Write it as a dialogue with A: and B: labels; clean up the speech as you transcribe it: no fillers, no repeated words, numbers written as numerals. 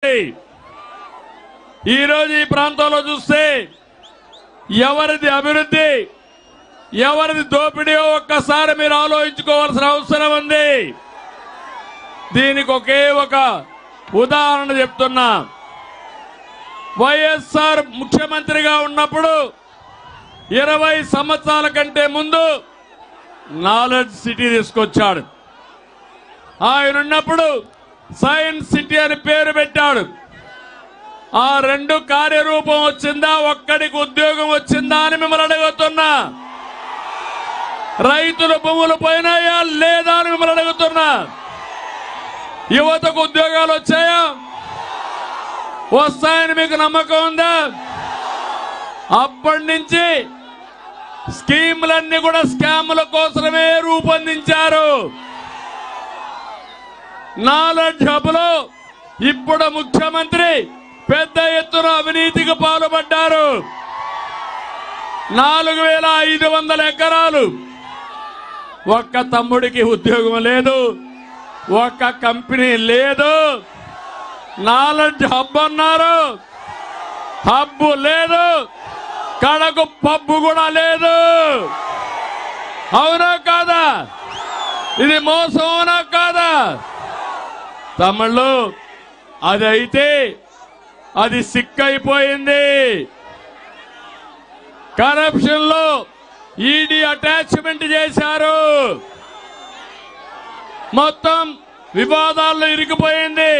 A: ఈ రోజు ఈ ప్రాంతంలో చూస్తే ఎవరిది అభివృద్ధి ఎవరిది దోపిడీయో ఒక్కసారి మీరు ఆలోచించుకోవాల్సిన అవసరం ఉంది. దీనికి ఒకే ఒక ఉదాహరణ చెప్తున్నా. వైఎస్ఆర్ ముఖ్యమంత్రిగా ఉన్నప్పుడు 20 సంవత్సరాల కంటే ముందు నాలెడ్జ్ సిటీ తీసుకొచ్చాడు. ఆయన ఉన్నప్పుడు సైన్స్ సిటీ అని పేరు పెట్టాడు. ఆ రెండు కార్యరూపం వచ్చిందా? ఒక్కడికి ఉద్యోగం వచ్చిందా అని మిమ్మల్ని అడుగుతున్నా. రైతుల భూములు పోయినాయా లేదా అని మిమ్మల్ని అడుగుతున్నా. యువతకు ఉద్యోగాలు వచ్చాయా? వస్తాయని మీకు నమ్మకం ఉందా? అప్పటి నుంచి స్కీములన్నీ కూడా స్కాముల కోసమే రూపొందించారు. నాలెడ్జ్ హబ్లో ఇప్పుడు ముఖ్యమంత్రి పెద్ద ఎత్తున అవినీతికి పాల్పడ్డారు. 4500 ఎకరాలు. ఒక్క తమ్ముడికి ఉద్యోగం లేదు, ఒక్క కంపెనీ లేదు. నాలెడ్జ్ హబ్ అన్నారు, హబ్బు లేదు, కడకు పబ్బు కూడా లేదు. అవునా కాదా? ఇది మోసం అవునా కాదా? తమిళ్ళు అది అయితే అది సిక్కైపోయింది. కరప్షన్ లో ఈడీ అటాచ్మెంట్ చేశారు. మొత్తం వివాదాల్లో ఇరికిపోయింది.